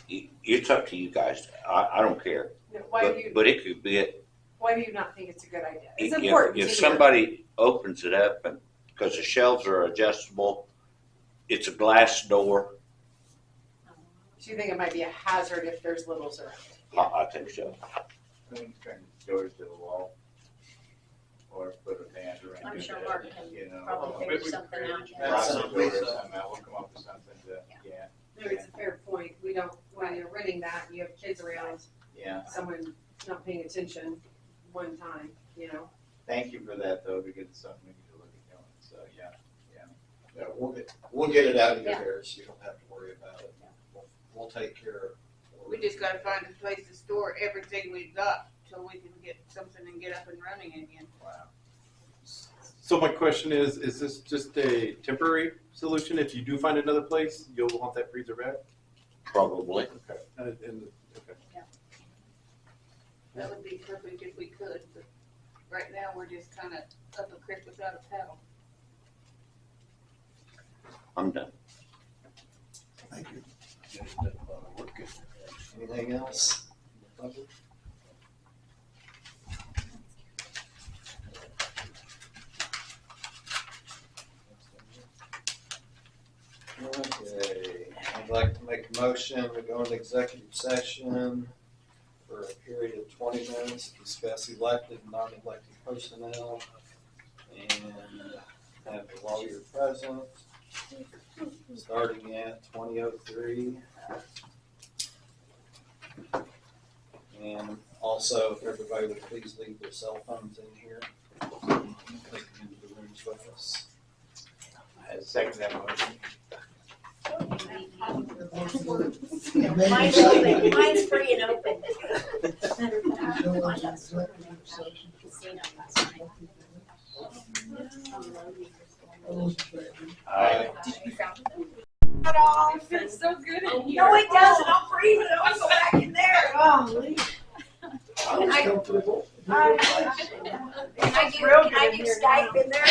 S12: it's up to you guys, I don't care,
S15: Why do you,
S12: but it could be,
S15: why do you not think it's a good idea? It's
S12: if
S15: important to
S12: if
S15: hear.
S12: somebody opens it up and, because the shelves are adjustable, it's a glass door,
S15: Do you think it might be a hazard if there's littles around?
S12: I think so.
S3: Turn the doors to the wall. Or put a band around
S2: I'm
S3: it,
S2: sure Mark can
S3: you know.
S2: probably
S14: Maybe
S2: figure
S14: we
S2: something
S14: can
S2: out.
S14: create
S2: Yeah.
S3: Rock
S14: some
S3: the door or
S14: place,
S3: something, we'll come up with something to, yeah,
S15: No, it's a fair point. We don't, when you're renting that, and you have kids around,
S3: yeah.
S15: someone not paying attention one time,
S3: Thank you for that though, because it's something we need to look at doing, so, yeah.
S6: Yeah, we'll get it out of your
S2: Yeah.
S6: hair, so you don't have to worry about it. We'll take care of.
S9: We just gotta find a place to store everything we've got till we can get something and get up and running again.
S16: So my question is this just a temporary solution? If you do find another place, you'll want that freezer back?
S12: Probably.
S16: Okay. Okay.
S9: That would be perfect if we could, but right now, we're just kinda up a creek without a paddle.
S12: I'm done.
S4: Thank you.
S6: We're good. Anything else? Okay, I'd like to make a motion to go into executive session for a period of 20 minutes to discuss elected and non-elected personnel and have the lawyer present, starting at 20:03. And also, if everybody would please leave their cell phones in here, take them into the rooms with us.
S3: I second that motion.
S2: Mine's open, mine's free and open.
S4: Go into executive session for
S2: Casino last night.
S4: all those in favor?
S3: Aye.
S2: It feels so good in here. No, it doesn't, I'll breathe it, I'll go back in there.
S4: I was comfortable.
S2: Can I do Skype in there?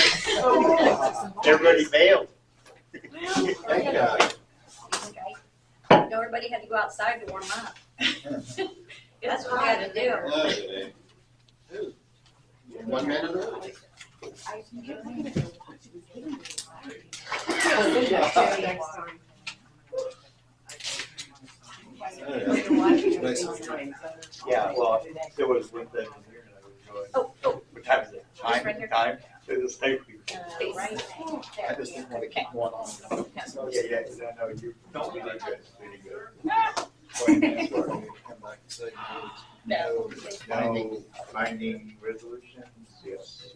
S3: Everybody failed.
S6: Thank God.
S7: No, everybody had to go outside to warm up. That's what we had to do.
S6: Okay. 1 minute early.
S15: Next time.
S3: Yeah, well, there was one thing here and I was going, what time is it?
S2: Just right here.
S3: Time? It was like,
S2: Right.
S3: I just didn't want to keep going on. Yeah, no, you don't really good, really good.
S6: Come back and say
S2: No.
S3: No binding resolutions, yes.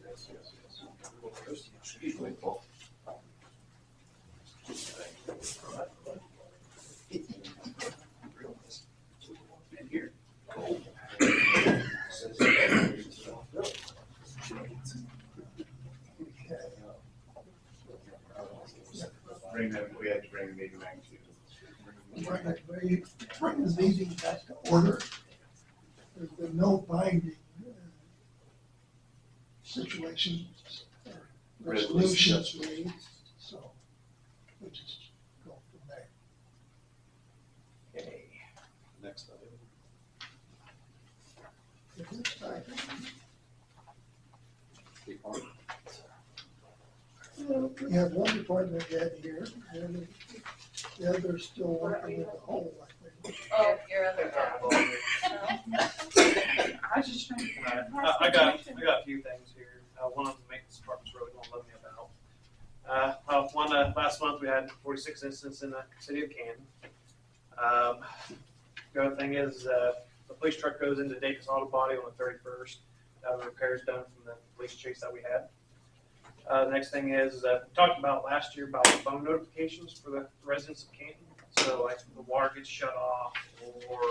S6: Excuse me, Paul.
S3: And here. Bring them, we had to bring the meeting back to.
S4: Bring the meeting back to order. There's been no binding situations or resolutions made, so we just go from there.
S6: Okay. Next item.
S4: The next item, we have one department head here, and the other's still working in the hole, I think.
S7: Oh, your other
S14: I was just trying I got a few things here. One of the maintenance department's really gonna love me about. Last month we had 46 incidents in the city of Canton. The other thing is, the police truck goes into Dacus Auto Body on the 31st. The repairs done from the police chase that we had. The next thing is, we talked about last year about the phone notifications for the residents of Canton. So like the water gets shut off or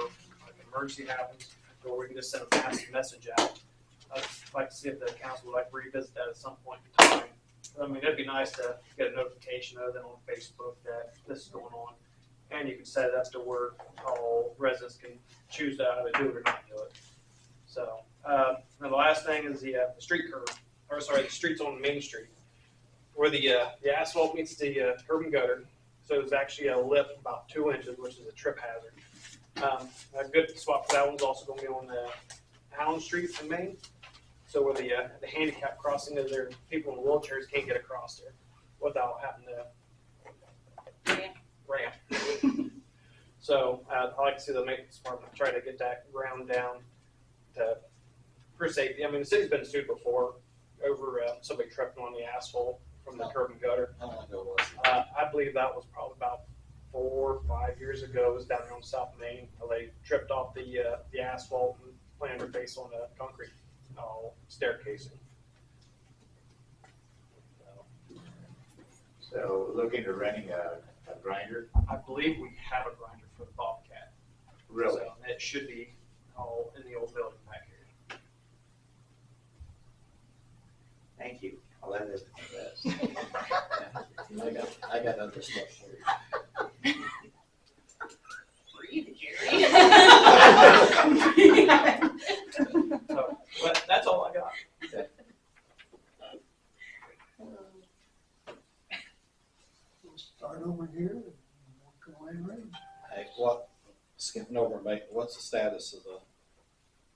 S14: like an emergency happens, or we can just send a mass message out. I'd like to see if the council would like to revisit that at some point in time. I mean, it'd be nice to get a notification other than on Facebook that this is going on. And you can set it up to where all residents can choose to either do it or not do it. So, and the last thing is the street curb, or sorry, the streets on Main Street, where the asphalt meets the curb and gutter. So there's actually a lip about 2 inches, which is a trip hazard. A good spot for that one's also going to be on the Allen Street in Maine. So where the handicap crossing is there, people in wheelchairs can't get across there without having to ramp. So I like to see the maintenance department try to get that ground down for safety. I mean, the city's been sued before over somebody tripping on the asphalt from the curb and gutter.
S6: How long ago was it?
S14: I believe that was probably about 4 or 5 years ago. It was down there on South Main. They tripped off the asphalt and planted their face on the concrete staircasing.
S3: So looking at renting a grinder?
S14: I believe we have a grinder for the Bobcat.
S3: Really?
S14: So it should be all in the old building back here.
S3: Thank you. I'll let this invest.
S6: I got other stuff for you.
S2: Breathe, Jerry.
S14: So, but that's all I got.
S4: We'll start over here and work our way around.
S6: Hey, skipping over, mate, what's the status of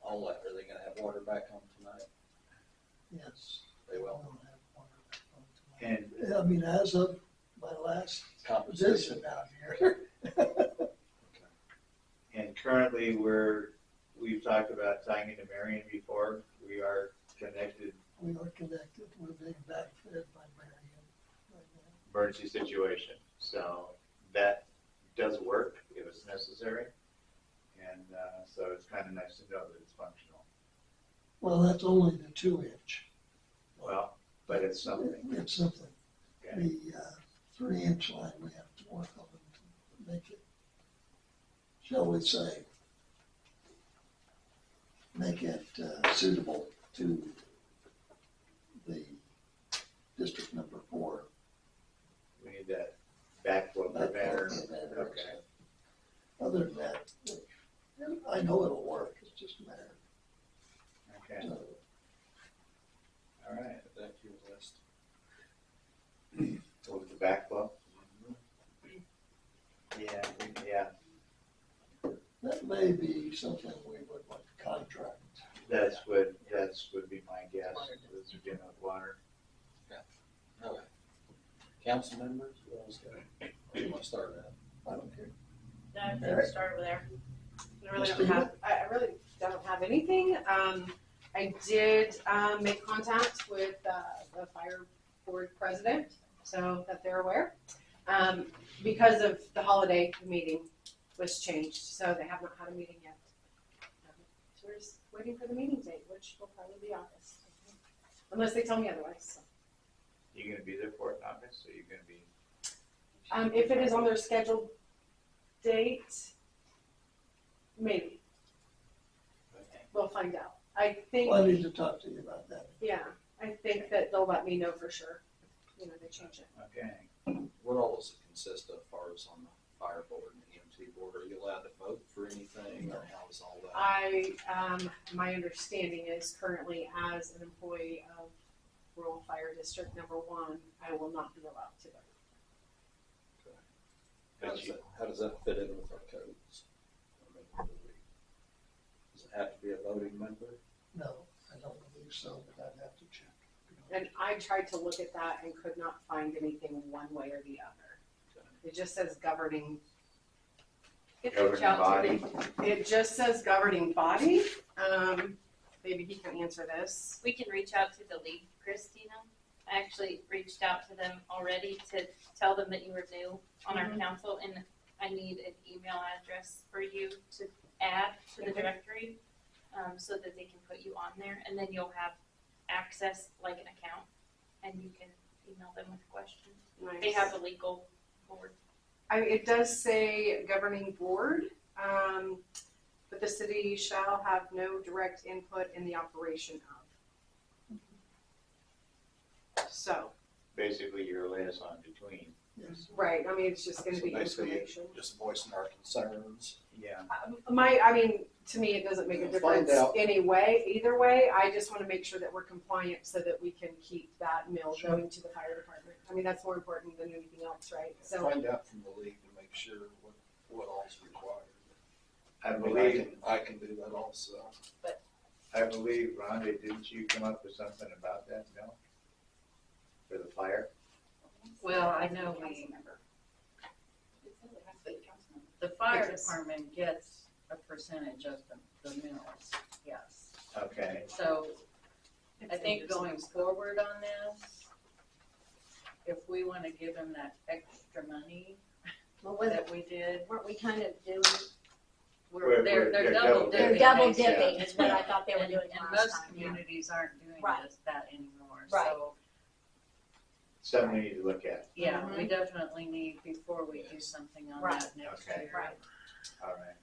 S6: all that? Are they gonna have water back on tonight?
S4: Yes.
S6: They will.
S4: We'll have water on tonight.
S3: And
S4: I mean, as of my last
S6: Conversation.
S4: visit out here.
S3: And currently we've talked about tying into Marion before. We are connected.
S4: We are connected. We're being backfed by Marion right now.
S3: Emergency situation. So that does work if it's necessary. And so it's kind of nice to know that it's functional.
S4: Well, that's only the 2-inch.
S3: Well, but it's something.
S4: It's something.
S3: Okay.
S4: The 3-inch line, we have to work on to make it, shall we say, make it suitable to the district number 4.
S3: We need that backflow preventer.
S4: Backflow
S3: Okay.
S4: Other than that, I know it'll work, it's just a matter.
S3: Okay.
S4: So,
S3: All right.
S6: That's your list.
S3: With the backflow? Yeah.
S4: that may be something we would want to contract.
S3: That's would be my guess. Those are dealing with water.
S6: Okay. Council members, who else got it? Where do you want to start at?
S4: I don't care.
S15: No, I think we start over there. I really don't have anything. I did make contact with the fire board president, so that they're aware. Because of the holiday, the meeting was changed, so they have not had a meeting yet. So we're just waiting for the meeting date, which will probably be August, unless they tell me otherwise. So.
S3: You gonna be there for it in August, or you gonna be?
S15: If it is on their scheduled date, maybe. We'll find out. I think,
S4: Well, I need to talk to you about that.
S15: yeah, I think that they'll let me know for sure. You know, they change it.
S3: Okay.
S6: What all does it consist of, as far as on the fire board and the EMT board? Are you allowed to vote for anything, or how is all that?
S15: My understanding is currently as an employee of Rural Fire District Number 1, I will not be allowed to vote.
S6: How does that fit in with our codes? I mean, does it have to be a voting member?
S4: No, I don't believe so, but I'd have to check.
S15: And I tried to look at that and could not find anything one way or the other. It just says governing.
S3: Governing body.
S15: It just says governing body. Maybe he can answer this.
S2: We can reach out to the league, Christina, I actually reached out to them already to tell them that you were new on our council, and I need an email address for you to add to the directory, so that they can put you on there, and then you'll have access like an account, and you can email them with questions.
S15: Nice.
S2: They have a legal board.
S15: It does say governing board, but the city shall have no direct input in the operation of. So,
S3: Basically, you're a liaison between.
S15: right, I mean, it's just gonna
S6: So
S15: be
S6: basically,
S15: information.
S6: just voicing our concerns.
S3: Yeah.
S15: I mean, to me, it doesn't make a
S6: Find
S15: difference
S6: out.
S15: either way. I just wanna make sure that we're compliant so that we can keep that mill going to the fire department. I mean, that's more important than anything else, right? So,
S6: Find out from the league and make sure what all's required.
S3: I
S6: I mean,
S3: believe,
S6: I can do that also.
S3: Rhonda, didn't you come up with something about that, no? For the fire?
S5: Well, I know the fire department gets a percentage of the mills, yes.
S3: Okay.
S5: So I think going forward on this, if we wanna give them that extra money
S7: Well, was
S5: that we did,
S7: weren't we kind of doing,
S5: they're double
S3: double
S5: dipping.
S7: they're double
S5: basically.
S7: dipping is what I thought they were
S5: And-
S7: doing
S5: And
S7: last
S5: most
S7: time.
S5: communities aren't doing
S7: Right.
S5: that anymore,
S7: Right.
S5: so,
S3: Something we need to look at.
S5: yeah, we definitely need, before we do something on
S7: Right.
S5: that next
S3: Okay.
S5: year.
S7: Right.
S3: All right.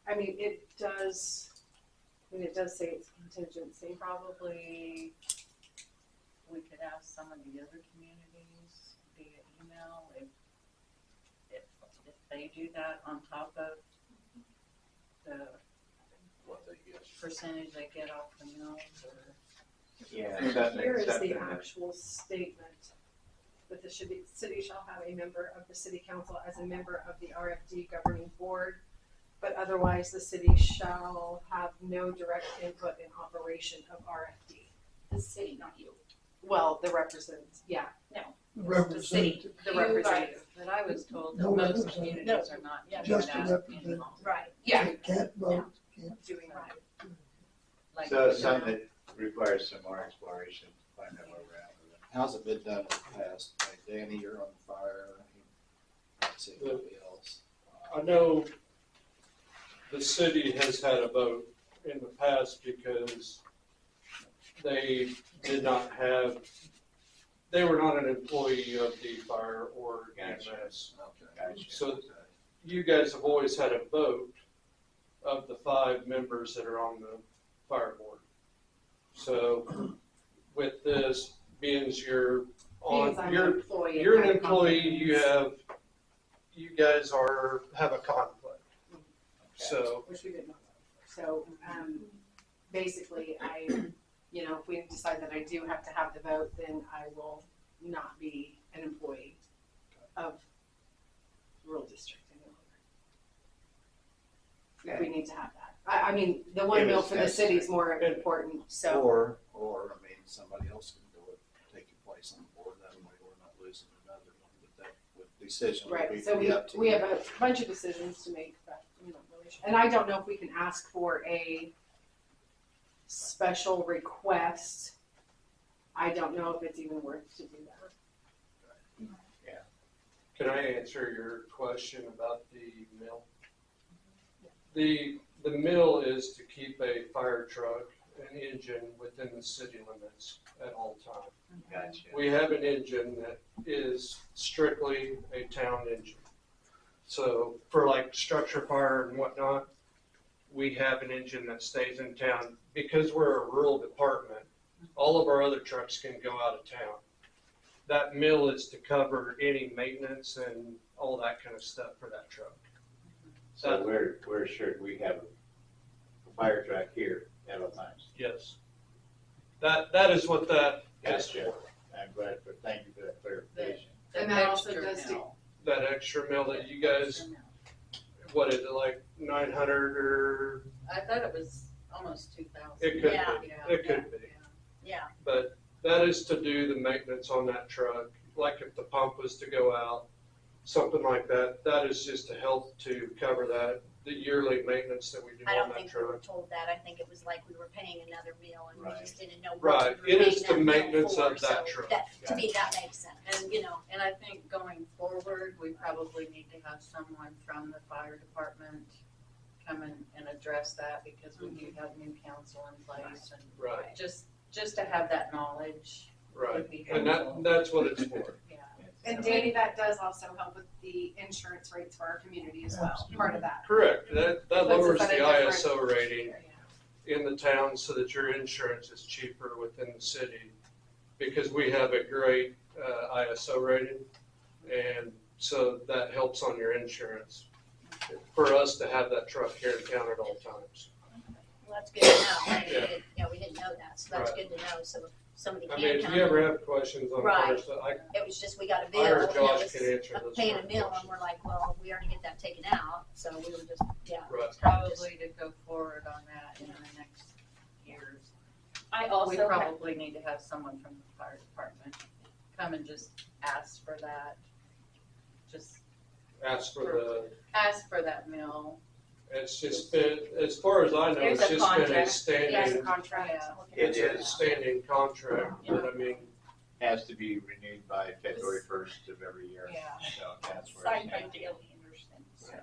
S15: I mean, it does say it's contingency.
S5: Probably, we could ask some of the other communities via email if they do that on top of the
S6: What they get.
S5: percentage they get off the mills or.
S3: Yeah.
S15: Here is the
S3: something that-
S15: actual statement, that the city shall have a member of the city council as a member of the RFD governing board, but otherwise the city shall have no direct input in operation of RFD.
S1: The city, not you.
S15: Well, the representatives, yeah,
S4: Representative.
S15: the
S5: You
S15: representative.
S5: But I was told that
S4: No
S5: most
S4: representative.
S5: communities are not doing
S4: Just a
S5: that
S4: representative.
S5: anymore.
S15: Right.
S4: They can't vote, can't.
S15: Doing that.
S5: Like,
S3: So it's something that requires some more exploration, to find out where we're at with it.
S6: How's it been done in the past? Like Danny, you're on fire. Let's see anybody else.
S17: I know the city has had a vote in the past because they did not have, they were not an employee of the fire or EMS.
S3: Gotcha.
S17: So you guys have always had a vote of the 5 members that are on the fire board. So with this, being you're on,
S15: Means I'm an
S17: you're
S15: employee.
S17: you're an
S15: I'm
S17: employee,
S15: confident.
S17: you guys have a conflict. So,
S15: Which we didn't know about. So, basically, if we decide that I do have to have the vote, then I will not be an employee of rural district any longer. If we need to have that. I mean, the one
S3: If
S15: mill
S3: it's
S15: for the city is
S3: necessary.
S15: more important, so.
S6: Or, I mean, somebody else can go and take your place on the board, that way we're not losing another one, but that decision would be
S15: Right, so
S6: up to
S15: we
S6: you.
S15: have a bunch of decisions to make, but, really. And I don't know if we can ask for a special request. I don't know if it's even worth to do that.
S17: can I answer your question about the mill? The mill is to keep a fire truck and engine within the city limits at all times.
S3: Gotcha.
S17: We have an engine that is strictly a town engine. So for like structure fire and whatnot, we have an engine that stays in town. Because we're a rural department, all of our other trucks can go out of town. That mill is to cover any maintenance and all that kind of stuff for that truck.
S3: So we're assured we have a fire truck here at all times.
S17: Yes. That is what that is
S3: Gotcha.
S17: for.
S3: I'm glad thank you for that clarification.
S15: And that also
S5: extra
S15: does
S5: mill.
S17: That extra mill that you guys, what is it, like 900 or,
S5: I thought it was almost 2,000.
S17: it could
S7: Yeah.
S17: be, it could be.
S7: Yeah.
S17: But that is to do the maintenance on that truck, like if the pump was to go out, something like that. That is just to help to cover that. the yearly maintenance that we do
S7: I
S17: on
S7: don't
S17: that
S7: think we were
S17: truck.
S7: told that. I think it was like we were paying another meal and we
S3: Right.
S7: just didn't know what
S17: Right,
S7: we were
S17: it is
S7: paying
S17: the
S7: that meal
S17: maintenance
S7: for,
S17: of that
S7: so
S17: truck.
S7: to me, that makes sense, you know.
S5: And I think going forward, we probably need to have someone from the fire department come and address that because we do have new council in place and
S17: Right,
S5: just to have that knowledge
S17: right.
S5: would be
S17: And
S5: helpful.
S17: that's what it's for.
S5: Yeah.
S15: And Danny, that does also help with the insurance rates for our community as well, part of that.
S17: Correct, that
S15: Puts us
S17: lowers
S15: at
S17: the
S15: a different-
S17: ISO rating in the town so that your insurance is cheaper within the city. Because we have a great ISO rating, and so that helps on your insurance. For us to have that truck here in town at all times.
S7: Well, that's good to know.
S17: Yeah.
S7: We didn't know that, so that's
S17: Right.
S7: good to know, so if somebody
S17: I
S7: can
S17: mean, if
S7: come.
S17: you ever have questions on
S7: Right.
S17: cars,
S7: It was just, we got a bill,
S17: I or
S7: and it
S17: Josh
S7: was
S17: can answer those
S7: paying a
S17: kind of
S7: bill, and
S17: questions.
S7: we're like, well, we already get that taken out, so we were just, yeah.
S17: Right.
S5: Probably to go forward on that in the next years.
S2: I
S5: We
S2: also have,
S5: probably need to have someone from the fire department come and just ask for that. Just
S17: ask for
S5: ask for that mill.
S17: it's just been, as far as I know,
S15: There's
S17: it's
S15: a
S17: just been a
S15: contract. There's a
S17: standing,
S15: contract.
S3: It
S17: it's a
S3: is,
S17: standing contract, but I mean,
S3: has to be renewed by February 1st of every year.
S5: Yeah.
S3: So that's where
S1: Signed
S3: it's
S1: by
S3: at.
S1: Dale Anderson, so.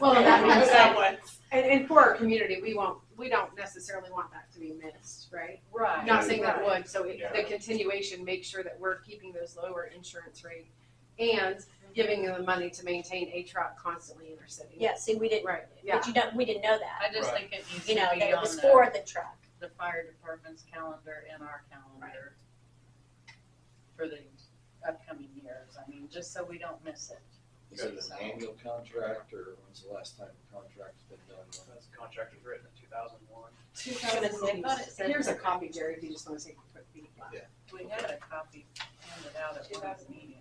S15: Well, that means that, and for our community, we don't necessarily want that to be missed, right?
S5: Right.
S15: Not saying that
S5: Right.
S15: would, so
S3: Yeah.
S15: the continuation, make sure that we're keeping those lower insurance rate and giving them the money to maintain a truck constantly in our city.
S7: Yeah, see, we didn't,
S15: Right, yeah.
S7: but you don't, we didn't know that,
S5: I just
S17: Right.
S5: think it needs
S7: you
S5: to
S7: know,
S5: be
S7: that it
S5: on
S7: was for the truck.
S5: the fire department's calendar and our calendar for the upcoming years. I mean, just so we don't miss it.
S6: Is it an annual contract or when's the last time the contract's been done?
S14: That's the contract was written in 2001.
S2: I thought it said-
S15: Here's a copy, Jerry, if you just wanna take a quick peek.
S6: Yeah.
S5: We had a copy handed out at one of the meetings.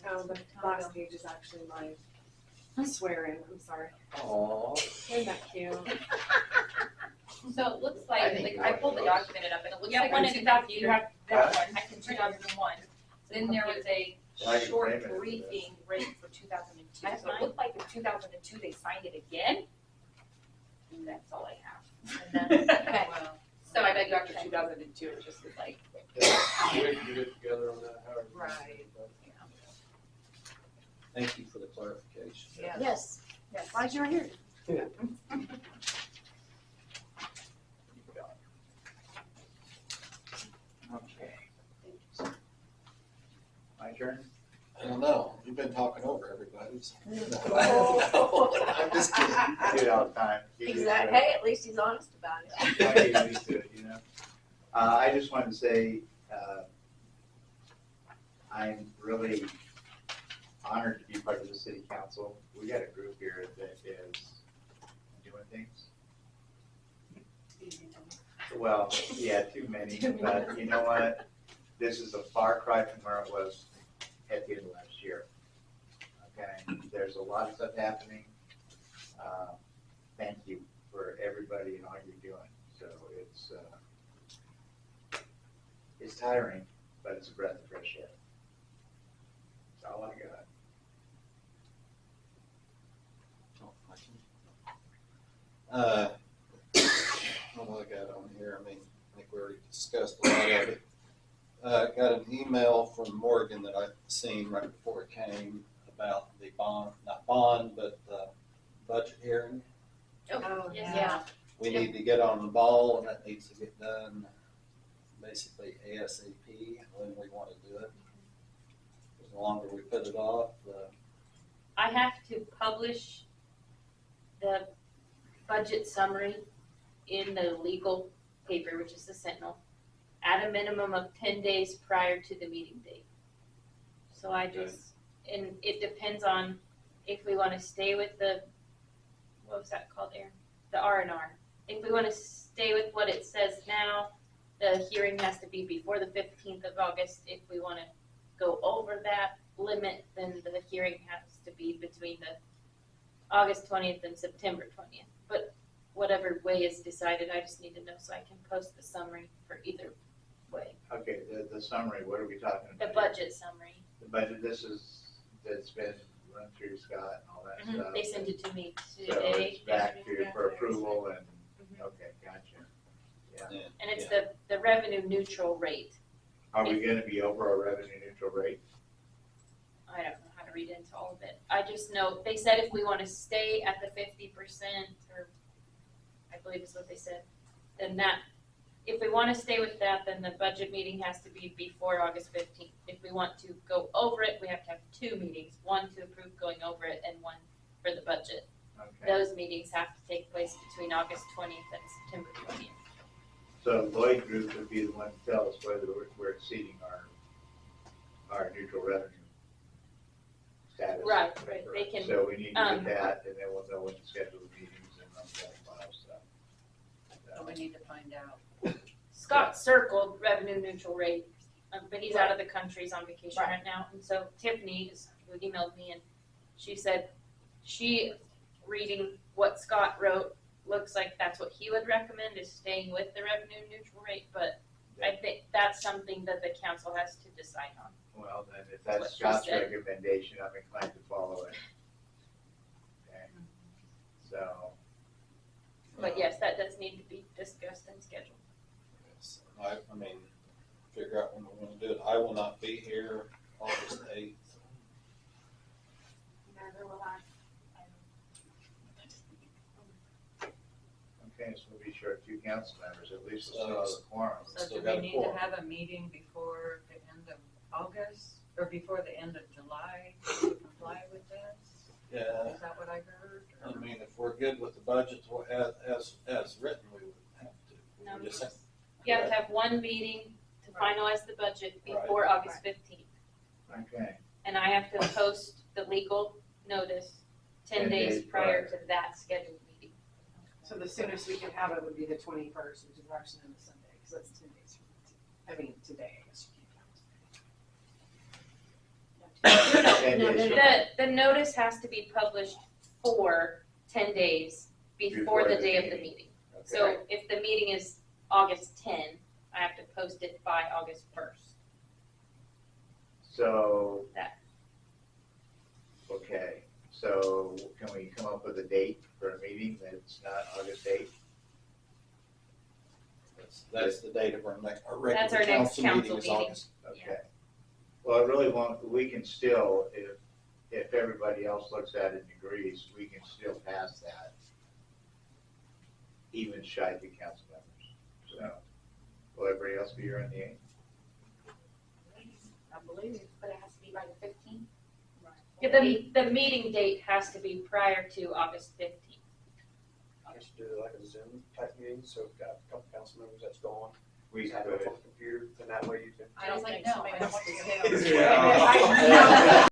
S15: Oh, the last page is actually my swearing, I'm sorry.
S6: Aw.
S15: Isn't that cute?
S1: So it looks
S3: I
S1: like,
S3: think
S1: I pulled the
S3: you're right.
S1: document up and it looks
S2: Yeah,
S1: like
S2: one
S1: in
S2: in
S1: two thousand, you have that
S3: Huh?
S1: one, back in 2001. Then there was a
S3: Why are you
S1: short
S3: blaming it for
S1: briefing rate for 2002.
S2: That's
S1: So it
S2: fine.
S1: looked like in 2002 they signed it again. And that's all I have.
S5: And then,
S7: Okay.
S5: well,
S1: So I bet you after 2002, it just was like,
S17: we can get together on that, however.
S5: Right.
S6: Thank you for the clarification.
S5: yeah.
S7: Yes,
S1: yes.
S15: Glad you're here.
S3: Okay. My turn?
S6: I don't know, you've been talking over everybody's.
S7: Oh.
S6: I'm just kidding.
S3: I do it all the time.
S7: exactly. Hey, at least he's honest about it.
S3: I get used to it, you know. I just wanted to say, I'm really honored to be part of the city council. We got a group here that is doing things. Well, yeah, too many, but you know what? This is a far cry from where it was at the end of last year. Okay, there's a lot of stuff happening. Thank you for everybody and all you're doing. So it's tiring, but it's a breath of fresh air. That's all I got.
S6: What do I got on here? I mean, I think we already discussed a lot of it. Got an email from Morgan that I seen right before it came about the bond, not bond, but the budget hearing.
S15: Oh,
S7: Yeah.
S6: We need to get on the ball and that needs to get done basically ASAP when we want to do it. The longer we put it off, the
S2: I have to publish the budget summary in the legal paper, which is the Sentinel, at a minimum of 10 days prior to the meeting date. So I just, and it depends on if we want to stay with the, what was that called, Aaron? The R&R. If we want to stay with what it says now, the hearing has to be before the 15th of August. If we want to go over that limit, then the hearing has to be between the August 20th and September 20th. But whatever way is decided, I just need to know so I can post the summary for either way.
S3: Okay, the summary, what are we talking
S2: The
S3: about?
S2: budget summary.
S3: The budget, that's been run through Scott and all that
S2: Mhm.
S3: stuff.
S2: They sent it to me
S3: So
S2: today.
S3: it's back
S2: yesterday.
S3: to, for approval and,
S2: Mhm.
S3: okay, gotcha. Yeah.
S2: And it's the revenue neutral rate.
S3: Are we gonna be over our revenue neutral rate?
S2: I don't know how to read into all of it. I just know, they said if we wanna stay at the 50%, or I believe is what they said, then that, if we wanna stay with that, then the budget meeting has to be before August 15th. If we want to go over it, we have to have 2 meetings, one to approve going over it and one for the budget.
S3: Okay.
S2: Those meetings have to take place between August 20th and September 20th.
S3: So Lloyd Group would be the one to tell us whether we're exceeding our neutral revenue status.
S2: Right, they can,
S3: So we need to get that, and then we'll know when to schedule the meetings and all that file stuff.
S5: So we need to find out.
S2: Scott circled revenue neutral rate, but he's out of the country, he's on vacation right now. And so Tiffany who emailed me, and she said she, reading what Scott wrote, looks like that's what he would recommend, is staying with the revenue neutral rate, but I think that's something that the council has to decide on.
S3: Well, then if
S2: What
S3: that's
S2: she
S3: Scott's
S2: said.
S3: recommendation, I'm inclined to follow it. Okay, so,
S2: But yes, that does need to be discussed and scheduled.
S6: Yes, I mean, figure out when we're gonna do it. I will not be here August 8th.
S1: Neither will I.
S3: okay, so we'll be short 2 council members, at least we'll
S6: So-
S3: still have a quorum.
S5: So
S6: Still
S5: do
S6: got
S5: we
S6: a
S5: need
S6: quorum.
S5: to have a meeting before the end of August, or before the end of July to comply with this?
S6: Yeah,
S5: Is that what I heard?
S6: I mean, if we're good with the budget as written, we would have to.
S2: No,
S6: We just have-
S2: you have to have one meeting to finalize the budget before August 15th.
S3: Okay,
S2: And I have to post the legal notice 10 days prior to that scheduled meeting.
S15: So the soonest we could have it would be the 21st, which is actually on a Sunday, because that's 10 days from, today, I guess you can't count.
S3: And it's-
S2: The notice has to be published for 10 days before the day of the meeting. So if the meeting is August 10, I have to post it by August 1st.
S3: So.
S2: That.
S3: Okay, so can we come up with a date for a meeting that's not August 8th?
S6: That's the date of our
S2: That's our
S6: regular
S2: next
S6: council meeting
S2: council
S6: is
S2: meeting.
S6: August.
S3: Okay. Well, it really won't, we can still, if everybody else looks at it and agrees, we can still pass that, even shy of the council members. So, will everybody else be here on the 8th?
S1: I believe, but it has to be by the 15th.
S2: Yeah, the meeting date has to be prior to August 15th.
S14: I should do like a Zoom type meeting, so we've got a couple council members that's going.
S3: We
S14: Just have it
S3: could.
S14: on the computer, and that way you can.
S1: I don't think so.
S5: no,
S1: I don't want to.
S14: Yeah.